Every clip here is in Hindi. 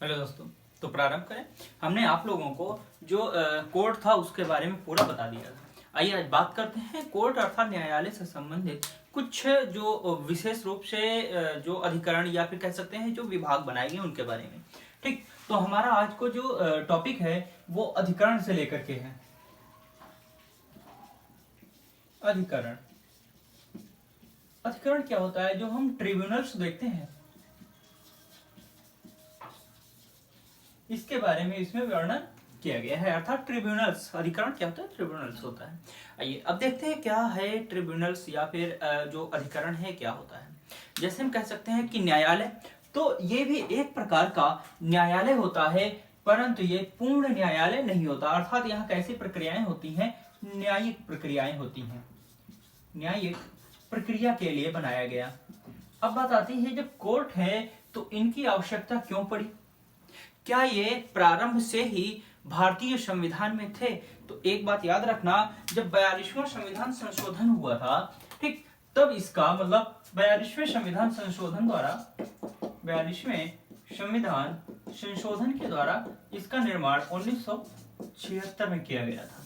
हेलो दोस्तों, तो प्रारंभ करें। हमने आप लोगों को जो कोर्ट था उसके बारे में पूरा बता दिया था। आइए आज बात करते हैं कोर्ट अर्थात न्यायालय से संबंधित कुछ जो विशेष रूप से जो अधिकरण या फिर कह सकते हैं जो विभाग बनाए गए उनके बारे में। ठीक, तो हमारा आज को जो टॉपिक है वो अधिकरण से लेकर के है। अधिकरण अधिकरण क्या होता है? जो हम ट्रिब्यूनल्स देखते हैं इसके बारे में इसमें वर्णन किया गया है। अर्थात ट्रिब्यूनल्स, अधिकरण क्या होता है? ट्रिब्यूनल्स होता है। आइए अब देखते हैं क्या है ट्रिब्यूनल्स या फिर जो अधिकरण है क्या होता है। जैसे हम कह सकते हैं कि न्यायालय, तो ये भी एक प्रकार का न्यायालय होता है, परंतु ये पूर्ण न्यायालय नहीं होता। अर्थात यहाँ कैसी प्रक्रियाएं होती हैं? न्यायिक प्रक्रियाएं होती हैं। न्यायिक प्रक्रिया के लिए बनाया गया। अब बात आती है जब कोर्ट है तो इनकी आवश्यकता क्यों पड़ी? क्या ये प्रारंभ से ही भारतीय संविधान में थे? तो एक बात याद रखना, जब 42वां संविधान संशोधन हुआ था, ठीक, तब इसका मतलब 42वें संविधान संशोधन द्वारा 42वें संविधान संशोधन के द्वारा इसका निर्माण 1976 में किया गया था।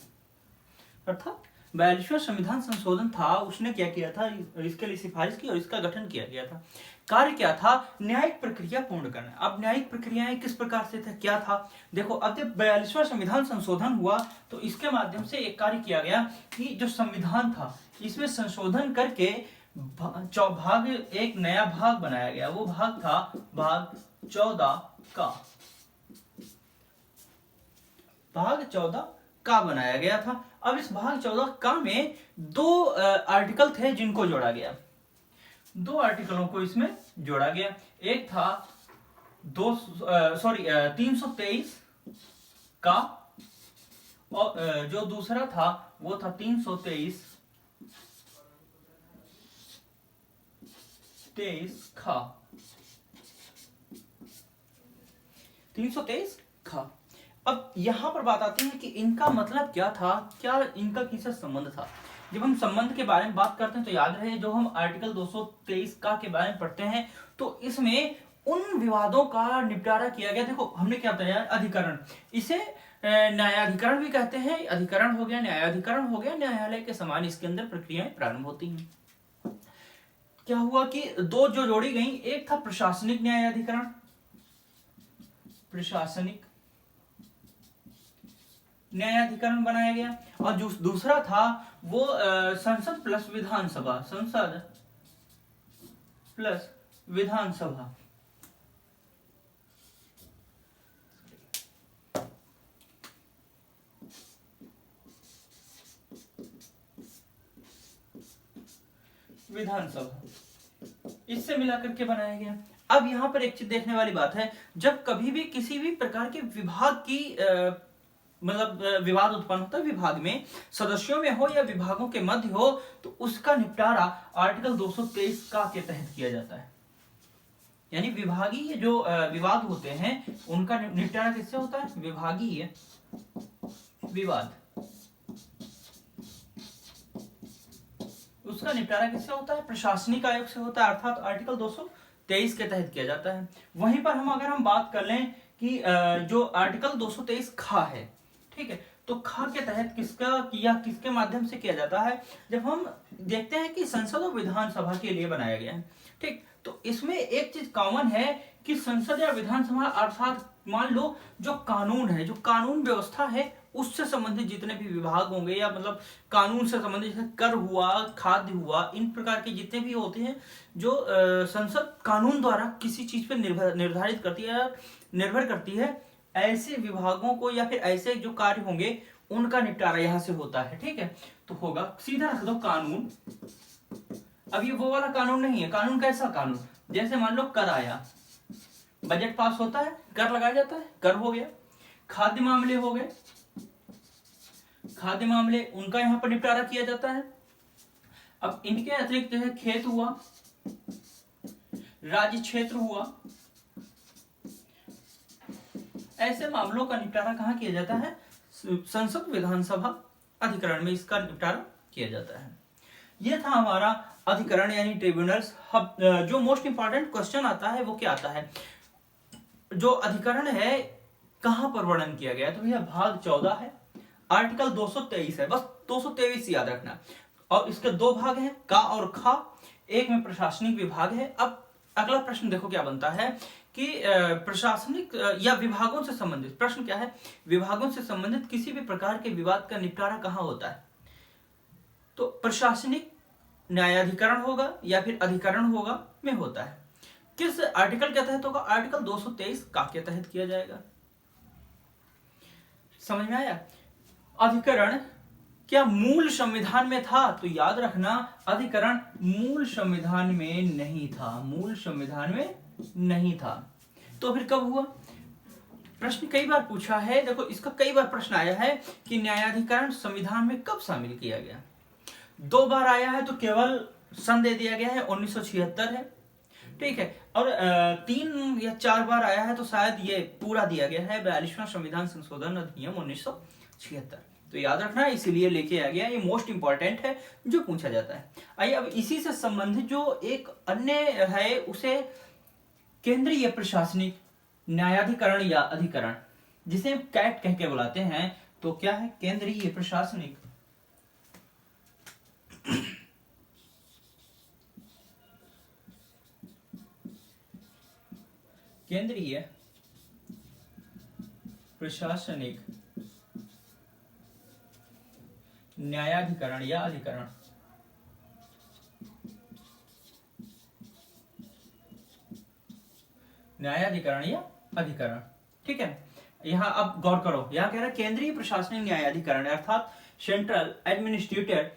अर्थात 42वां संविधान संशोधन था, उसने क्या किया था? इसके लिए सिफारिश की और इसका गठन किया गया था। कार्य क्या था? न्यायिक प्रक्रिया पूर्ण करना। अब न्यायिक प्रक्रियाएं किस प्रकार से था, क्या था? देखो, अब जब 42वां संविधान संशोधन हुआ तो इसके माध्यम से एक कार्य किया गया कि जो संविधान था इसमें संशोधन करके एक नया भाग बनाया गया। वो भाग था भाग 14 का। भाग 14 का बनाया गया था। अब इस भाग 14 का में दो आर्टिकल थे जिनको जोड़ा गया। दो आर्टिकलों को इसमें जोड़ा गया। एक था 323 का और जो दूसरा था वो था 323 खा। 323 खा। अब यहां पर बात आती है कि इनका मतलब क्या था, क्या इनका किससे संबंध था। जब हम संबंध के बारे में बात करते हैं तो याद रहे, जो हम आर्टिकल 223 का के बारे में पढ़ते हैं तो इसमें उन विवादों का निपटारा किया गया। देखो, हमने क्या बताया? अधिकरण, इसे न्यायाधिकरण भी कहते हैं। अधिकरण हो गया, न्यायाधिकरण हो गया, न्यायालय के समान इसके अंदर प्रक्रियाएं प्रारंभ होती हैं। क्या हुआ कि दो जो जोड़ी गई, एक था प्रशासनिक न्यायाधिकरण, प्रशासनिक न्यायाधिकरण बनाया गया, और जो दूसरा था वो संसद प्लस विधानसभा, संसद प्लस विधानसभा। विधानसभा, इससे मिलाकर के बनाया गया। अब यहां पर एक चीज देखने वाली बात है, जब कभी भी किसी भी प्रकार के विभाग की मतलब विवाद उत्पन्न होता है, विभाग में सदस्यों में हो या विभागों के मध्य हो, तो उसका निपटारा आर्टिकल 223 का के तहत किया जाता है। यानी विभागीय जो विवाद होते हैं उनका निपटारा किससे होता है? विभागीय विवाद, उसका निपटारा किससे होता है? प्रशासनिक आयोग से होता है, अर्थात आर्टिकल 223 के तहत किया जाता है। वहीं पर अगर हम बात कर लें कि जो आर्टिकल 223 खा है, ठीक है, तो खा के तहत किसके माध्यम से किया जाता है? जब हम देखते हैं कि संसद और विधानसभा के लिए बनाया गया है, ठीक, तो इसमें एक चीज कॉमन है कि संसद या विधानसभा, अर्थात मान लो जो कानून है, जो कानून व्यवस्था है, उससे संबंधित जितने भी विभाग होंगे या मतलब कानून से संबंधित, जैसे कर हुआ, खाद्य हुआ, इन प्रकार के जितने भी होते हैं जो संसद कानून द्वारा किसी चीज पर निर्धारित करती है, निर्भर करती है, ऐसे विभागों को या फिर ऐसे जो कार्य होंगे उनका निपटारा यहां से होता है। ठीक है, तो होगा, सीधा रख दो कानून। अब ये वो वाला कानून नहीं है। कानून कैसा कानून? जैसे मान लो कर आया, बजट पास होता है, कर लगाया जाता है, कर हो गया। खाद्य मामले हो गए, खाद्य मामले उनका यहां पर निपटारा किया जाता है। अब इनके अतिरिक्त जो है खेत हुआ, राज्य क्षेत्र हुआ, ऐसे मामलों का निपटारा कहां किया जाता है? संसद विधानसभा अधिकरण में इसका निपटारा किया जाता है। यह था हमारा अधिकरण यानी ट्रिब्यूनल्स। जो मोस्ट इंपॉर्टेंट क्वेश्चन आता है वो क्या आता है? जो अधिकरण है कहां पर वर्णन किया गया है, तो भैया भाग 14 है, आर्टिकल 223 है, बस 223 याद रखना। और इसके दो भाग हैं, का और खा, एक में प्रशासनिक विभाग है। अब अगला प्रश्न देखो क्या बनता है कि प्रशासनिक या विभागों से संबंधित प्रश्न क्या है, विभागों से संबंधित किसी भी प्रकार के विवाद का निपटारा कहां होता है, तो प्रशासनिक न्यायाधिकरण होगा या फिर अधिकरण होगा में होता है। किस आर्टिकल के तहत होगा, आर्टिकल 223 का के तहत किया जाएगा। समझ में आया। अधिकरण क्या मूल संविधान में था, तो याद रखना अधिकरण मूल संविधान में नहीं था, मूल संविधान में नहीं था। तो फिर कब हुआ, प्रश्न कई बार पूछा है, देखो इसका कई बार प्रश्न आया है कि न्यायाधिकरण संविधान में कब शामिल किया गया। 2 बार आया है तो केवल सन दे दिया गया है 1976 है, ठीक है। और 3 या 4 बार आया है तो शायद ये पूरा दिया गया है 42वां संविधान संशोधन अधिनियम 1976। तो याद रखना इसीलिए लेके आ गया, ये मोस्ट इंपॉर्टेंट है जो पूछा जाता है। आइए अब इसी से संबंधित जो एक अन्य है उसे केंद्रीय प्रशासनिक न्यायाधिकरण या अधिकरण, जिसे कैट कह के बुलाते हैं, तो क्या है केंद्रीय प्रशासनिक केंद्रीय प्रशासनिक न्यायाधिकरण या अधिकरण। न्यायाधिकरण या अधिकरण, ठीक है। यहां अब गौर करो, यहां कह रहा है केंद्रीय प्रशासनिक न्यायाधिकरण अर्थात सेंट्रल एडमिनिस्ट्रेटिव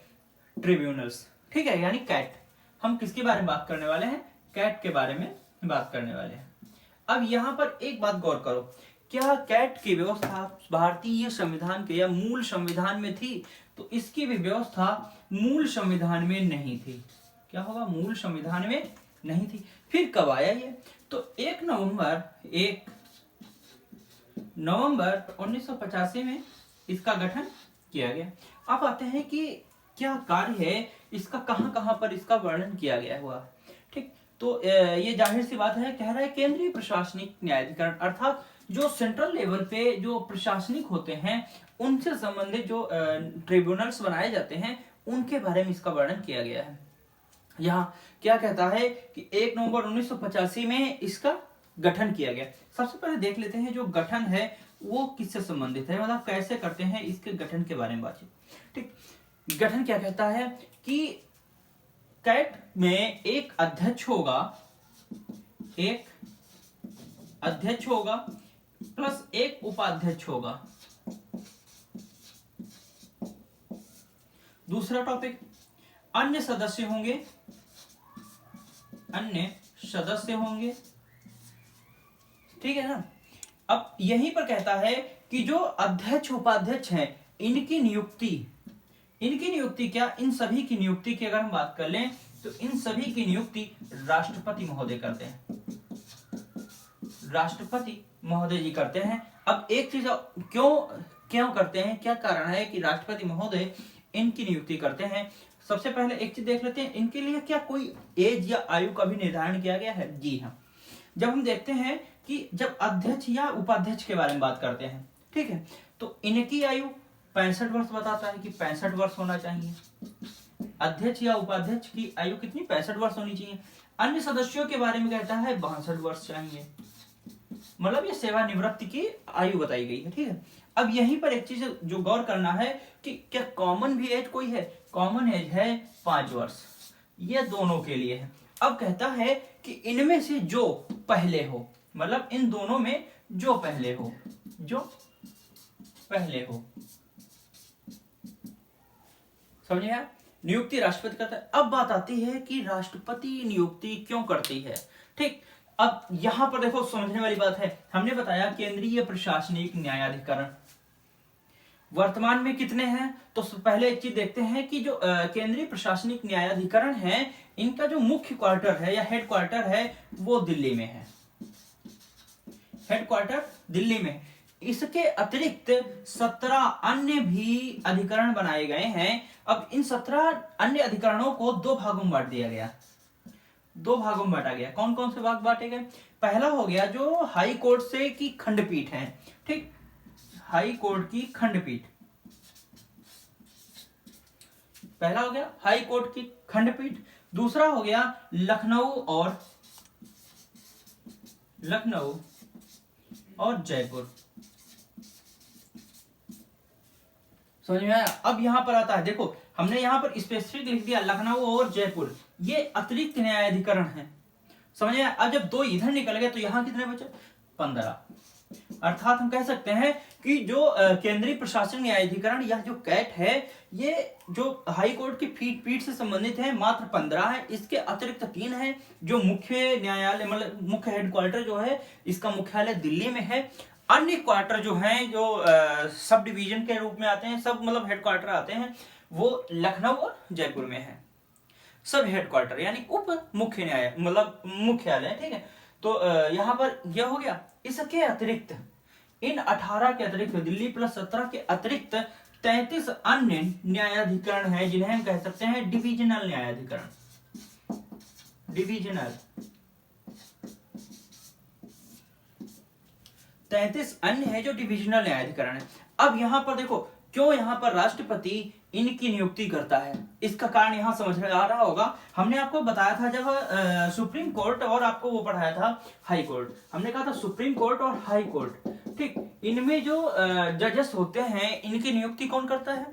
ट्रिब्यूनल्स, ठीक है, यानी कैट। हम किसके बारे में बात करने वाले हैं, कैट के बारे में बात करने वाले हैं। अब यहां पर एक बात गौर करो, क्या कैट की व्यवस्था भारतीय संविधान के या मूल संविधान में थी, तो इसकी भी व्यवस्था मूल संविधान में नहीं थी। क्या होगा, मूल संविधान में नहीं थी। फिर कब आया ये, तो 1 नवंबर 1985 में इसका गठन किया गया। अब आते हैं कि क्या कार्य है इसका, कहां कहां पर इसका वर्णन किया गया हुआ, ठीक। तो ये जाहिर सी बात है, कह रहा है केंद्रीय प्रशासनिक न्यायाधिकरण अर्थात जो सेंट्रल लेवल पे जो प्रशासनिक होते हैं उनसे संबंधित जो ट्रिब्यूनल्स बनाए जाते हैं उनके बारे में इसका वर्णन किया गया है। यहाँ क्या कहता है कि 1 नवंबर 1985 में इसका गठन किया गया। सबसे पहले देख लेते हैं जो गठन है वो किससे संबंधित है, मतलब कैसे करते हैं इसके गठन के बारे में बातचीत, ठीक। गठन क्या कहता है कि कैट में एक अध्यक्ष होगा प्लस एक उपाध्यक्ष होगा। दूसरा टॉपिक, अन्य सदस्य होंगे, ठीक है ना। अब यहीं पर कहता है कि जो अध्यक्ष उपाध्यक्ष हैं इनकी नियुक्ति क्या, इन सभी की नियुक्ति की अगर हम बात कर लें तो इन सभी की नियुक्ति राष्ट्रपति महोदय करते हैं, राष्ट्रपति महोदय जी करते हैं। अब एक चीज क्यों करते हैं, क्या कारण है कि राष्ट्रपति महोदय इनकी नियुक्ति करते हैं। सबसे पहले एक चीज देख लेते हैं, इनके लिए क्या कोई एज या आयु का भी निर्धारण किया गया है, जी हाँ। जब हम देखते हैं कि जब अध्यक्ष या उपाध्यक्ष के बारे में बात करते हैं, ठीक है, तो इनकी आयु 65 वर्ष बताता है कि 65 वर्ष होना चाहिए। अध्यक्ष या उपाध्यक्ष की आयु कितनी, 65 वर्ष होनी चाहिए। अन्य सदस्यों के बारे में कहता है 62 वर्ष चाहिए, मतलब ये सेवानिवृत्ति की आयु बताई गई है, ठीक है। अब यहीं पर एक चीज जो गौर करना है कि क्या कॉमन भी एज कोई है, कॉमन एज है 5 वर्ष, ये दोनों के लिए है। अब कहता है कि इनमें से जो पहले हो, मतलब इन दोनों में जो पहले हो, समझे आप, नियुक्ति राष्ट्रपति करता है। अब बात आती है कि राष्ट्रपति नियुक्ति क्यों करती है, ठीक। अब यहां पर देखो समझने वाली बात है, हमने बताया केंद्रीय प्रशासनिक न्यायाधिकरण वर्तमान में कितने हैं, तो पहले एक चीज देखते हैं कि जो केंद्रीय प्रशासनिक न्यायाधिकरण है इनका जो मुख्य क्वार्टर है या हेड क्वार्टर है वो दिल्ली में है, हेड क्वार्टर दिल्ली में। इसके अतिरिक्त 17 अन्य भी अधिकरण बनाए गए हैं। अब इन 17 अन्य अधिकरणों को 2 भागों में बांट दिया गया, 2 भागों में बांटा गया। कौन कौन से भाग बांटे गए, पहला हो गया जो हाई कोर्ट से की खंडपीठ है, ठीक, हाई कोर्ट की खंडपीठ, पहला हो गया हाई कोर्ट की खंडपीठ। दूसरा हो गया लखनऊ और जयपुर। समझ में आया? अब यहां पर आता है, देखो हमने यहां पर स्पेसिफिक लिख दिया लखनऊ और जयपुर, ये अतिरिक्त न्यायाधिकरण है। समझ में आया? अब जब 2 इधर निकल गए तो यहां कितने बचे? 15। अर्थात हम कह सकते हैं कि जो केंद्रीय प्रशासन न्यायाधिकरण या जो कैट है, ये जो हाई कोर्ट की पीठ से संबंधित है मात्र 15 है। इसके अतिरिक्त 3 है जो मुख्य न्यायालय मतलब मुख्य हेडक्वार्टर जो है इसका मुख्यालय दिल्ली में है। अन्य क्वार्टर जो हैं जो सब डिवीजन के रूप में आते हैं, सब मतलब हेडक्वार्टर आते हैं, वो लखनऊ और जयपुर में है। सब हेडक्वार्टर यानी उप मुख्य न्याय मतलब मुख्यालय, ठीक है। तो यहां पर यह हो गया। इसके अतिरिक्त इन 18 के अतिरिक्त दिल्ली प्लस 17 के अतिरिक्त 33 अन्य न्यायाधिकरण है जिन्हें हम कह सकते हैं डिविजनल न्यायाधिकरण। डिविजनल 33 अन्य है जो डिविजनल न्यायाधिकरण है। अब यहां पर देखो क्यों यहां पर राष्ट्रपति इनकी नियुक्ति करता है, इसका कारण यहां समझ में आ रहा होगा। हमने आपको बताया था जब सुप्रीम कोर्ट और आपको वो पढ़ाया था हाई कोर्ट, हमने कहा था सुप्रीम कोर्ट और हाई कोर्ट, ठीक, इनमें जो जजेस होते हैं इनकी नियुक्ति कौन करता है?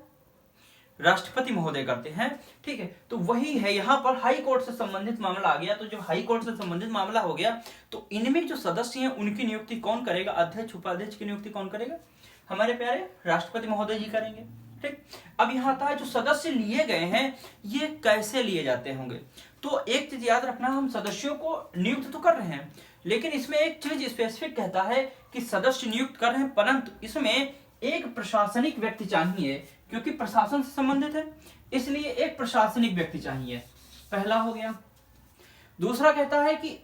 राष्ट्रपति महोदय करते हैं, ठीक है। तो वही है यहाँ पर हाई कोर्ट से संबंधित मामला आ गया। तो जब हाई कोर्ट से संबंधित मामला हो गया तो इनमें जो सदस्य हैं उनकी नियुक्ति कौन करेगा? अध्यक्ष उपाध्यक्ष की नियुक्ति कौन करेगा? हमारे प्यारे राष्ट्रपति महोदय जी करेंगे, ठीक। अब यहाँ आता है जो सदस्य लिए गए हैं ये कैसे लिए जाते होंगे। तो एक चीज याद रखना, हम सदस्यों को नियुक्त तो कर रहे हैं लेकिन इसमें एक चीज स्पेसिफिक कहता है कि सदस्य नियुक्त कर रहे हैं, परंतु इसमें एक प्रशासनिक व्यक्ति चाहिए क्योंकि प्रशासन से संबंधित है, इसलिए एक प्रशासनिक व्यक्ति चाहिए, पहला हो गया। दूसरा कहता है कि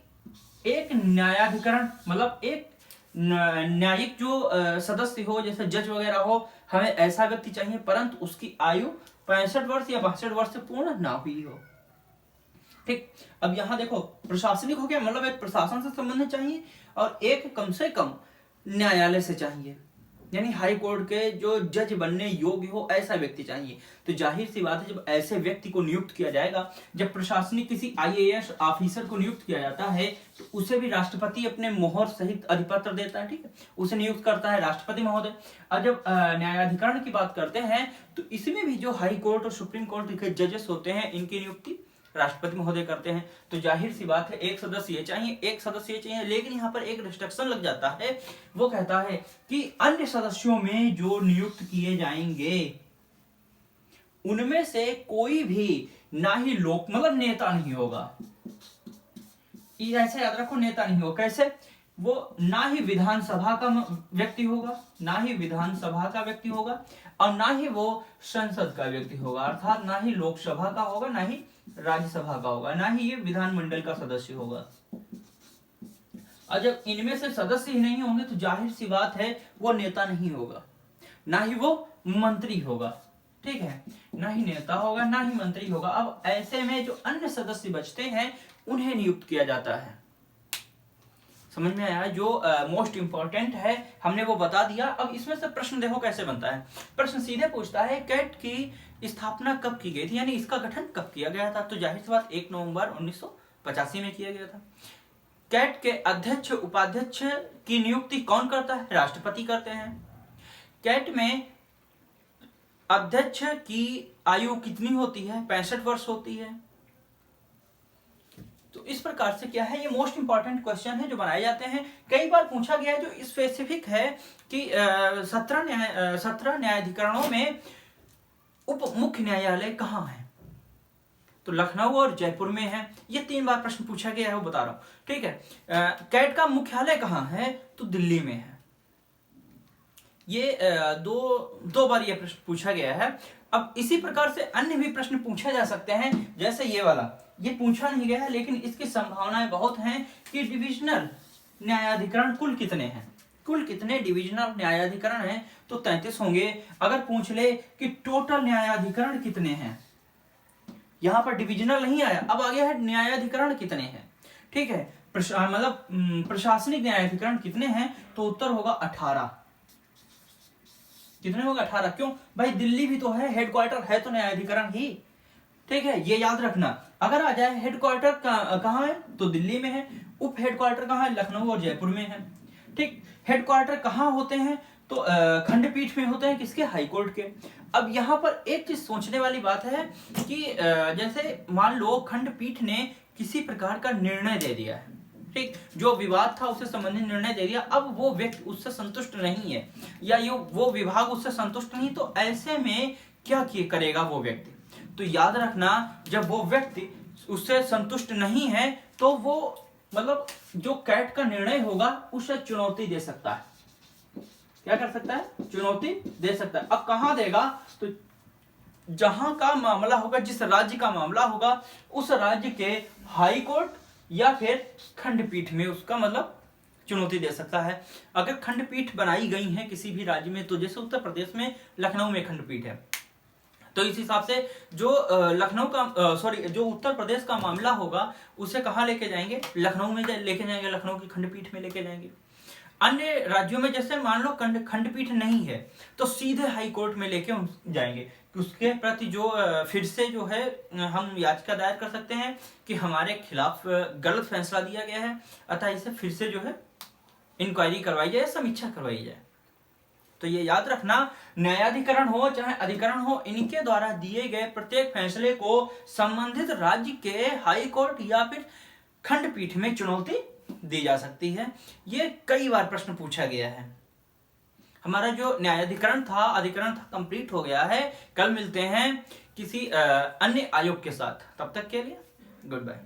एक न्यायाधिकरण मतलब एक न्यायिक जो सदस्य हो जैसे जज वगैरह हो, हमें ऐसा व्यक्ति चाहिए परंतु उसकी आयु 65 वर्ष या 62 वर्ष से पूर्ण ना हुई हो, ठीक। अब यहां देखो प्रशासनिक हो गया मतलब एक प्रशासन से संबंधित चाहिए और एक कम से कम न्यायालय से चाहिए, यानी हाई कोर्ट के जो जज बनने योग्य हो ऐसा व्यक्ति चाहिए। तो जाहिर सी बात है जब ऐसे व्यक्ति को नियुक्त किया जाएगा, जब प्रशासनिक किसी IAS ऑफिसर को नियुक्त किया जाता है तो उसे भी राष्ट्रपति अपने मोहर सहित अधिपत्र देता है, ठीक है, उसे नियुक्त करता है राष्ट्रपति महोदय। और जब न्यायाधिकरण की बात करते हैं तो इसमें भी जो हाई कोर्ट और सुप्रीम कोर्ट के जजेस होते हैं इनकी नियुक्ति राष्ट्रपति महोदय करते हैं। तो जाहिर सी बात है एक सदस्य चाहिए, एक सदस्य चाहिए, लेकिन यहाँ पर एक रिस्ट्रिक्शन लग जाता है, वो कहता है कि अन्य सदस्यों में जो नियुक्त किए जाएंगे उनमें से कोई भी ना ही लोक मतलब नेता नहीं होगा। ऐसे याद रखो, नेता नहीं होगा। कैसे? वो ना ही विधानसभा का व्यक्ति होगा, ना ही विधानसभा का व्यक्ति होगा और ना ही वो संसद का व्यक्ति होगा, अर्थात ना ही लोकसभा का होगा, ना ही राज्यसभा का होगा, ना ही ये विधानमंडल का सदस्य होगा। और जब इनमें से सदस्य ही नहीं होंगे तो जाहिर सी बात है वो नेता नहीं होगा, ना ही वो मंत्री होगा, ठीक है, ना ही नेता होगा ना ही मंत्री होगा। अब ऐसे में जो अन्य सदस्य बचते हैं उन्हें नियुक्त किया जाता है। समझ में आया? जो मोस्ट इंपॉर्टेंट है हमने वो बता दिया। अब इसमें से प्रश्न देखो कैसे बनता है। प्रश्न सीधे पूछता है कैट की स्थापना कब की गई थी, यानी इसका गठन कब किया गया था। तो जाहिर सी बात 1 नवंबर 1985 में किया गया था। कैट के अध्यक्ष उपाध्यक्ष की नियुक्ति कौन करता है? राष्ट्रपति करते हैं। कैट में अध्यक्ष की आयु कितनी होती है? 65 वर्ष होती है। तो इस प्रकार से क्या है, ये मोस्ट इंपॉर्टेंट क्वेश्चन है जो बनाए जाते हैं। कई बार पूछा गया है जो स्पेसिफिक है कि 17 न्यायाधिकरणों में उप मुख्य न्यायालय कहाँ है। तो लखनऊ और जयपुर में है। ये 3 बार प्रश्न पूछा गया है, वो बता रहा हूं, ठीक है। कैट का मुख्यालय कहाँ है? तो दिल्ली में है। ये दो बार ये प्रश्न पूछा गया है। अब इसी प्रकार से अन्य भी प्रश्न पूछे जा सकते हैं, जैसे ये वाला, ये पूछा नहीं गया है लेकिन इसकी संभावनाएं बहुत हैं कि डिविजनल न्यायाधिकरण कुल कितने हैं, कुल कितने डिविजनल न्यायाधिकरण हैं। तो 33 होंगे। अगर पूछ ले कि टोटल न्यायाधिकरण कितने हैं, यहां पर डिविजनल नहीं आया, अब आ गया है न्यायाधिकरण कितने हैं, ठीक है। मतलब प्रशासनिक न्यायाधिकरण कितने हैं, तो उत्तर होगा 18। कितने होगा? 18। क्यों भाई? दिल्ली भी तो है, हेडक्वार्टर है तो न्यायाधिकरण ही। ठीक है, ये याद रखना। अगर आ जाए हेडक्वार्टर कहाँ है, तो दिल्ली में है। उप हेडक्वार्टर कहाँ है? लखनऊ और जयपुर में है। ठीक, हेडक्वार्टर कहाँ होते हैं, तो खंडपीठ में होते हैं, किसके? हाईकोर्ट के। अब यहाँ पर एक चीज सोचने वाली बात है कि जैसे मान लो खंडपीठ ने किसी प्रकार का निर्णय दे दिया है, ठीक, जो विवाद था उससे संबंधित निर्णय दे दिया, अब वो व्यक्ति उससे संतुष्ट नहीं है या वो विभाग उससे संतुष्ट नहीं, तो ऐसे में क्या करेगा वो व्यक्ति? तो याद रखना, जब वो व्यक्ति उससे संतुष्ट नहीं है तो वो मतलब जो कैट का निर्णय होगा उसे चुनौती दे सकता है। क्या कर सकता है? चुनौती दे सकता है। अब कहां देगा? तो जहां का मामला होगा, जिस राज्य का मामला होगा, उस राज्य के हाई कोर्ट या फिर खंडपीठ में उसका मतलब चुनौती दे सकता है। अगर खंडपीठ बनाई गई है किसी भी राज्य में, तो जैसे उत्तर प्रदेश में लखनऊ में खंडपीठ है, तो इस हिसाब से जो लखनऊ का जो उत्तर प्रदेश का मामला होगा उसे कहां लेके जाएंगे? लखनऊ में लेके जाएंगे, लखनऊ की खंडपीठ में लेके जाएंगे। अन्य राज्यों में जैसे मान लो खंडपीठ नहीं है तो सीधे हाई कोर्ट में लेके जाएंगे। उसके प्रति जो फिर से जो है हम याचिका दायर कर सकते हैं कि हमारे खिलाफ गलत फैसला दिया गया है, अतः इसे फिर से जो है इंक्वायरी करवाई जाए, समीक्षा करवाई जाए। तो ये याद रखना, न्यायाधिकरण हो चाहे अधिकरण हो, इनके द्वारा दिए गए प्रत्येक फैसले को संबंधित राज्य के हाई कोर्ट या फिर खंडपीठ में चुनौती दी जा सकती है। ये कई बार प्रश्न पूछा गया है। हमारा जो न्यायाधिकरण था, अधिकरण था, कंप्लीट हो गया है। कल मिलते हैं किसी अन्य आयोग के साथ, तब तक के लिए गुड बाय।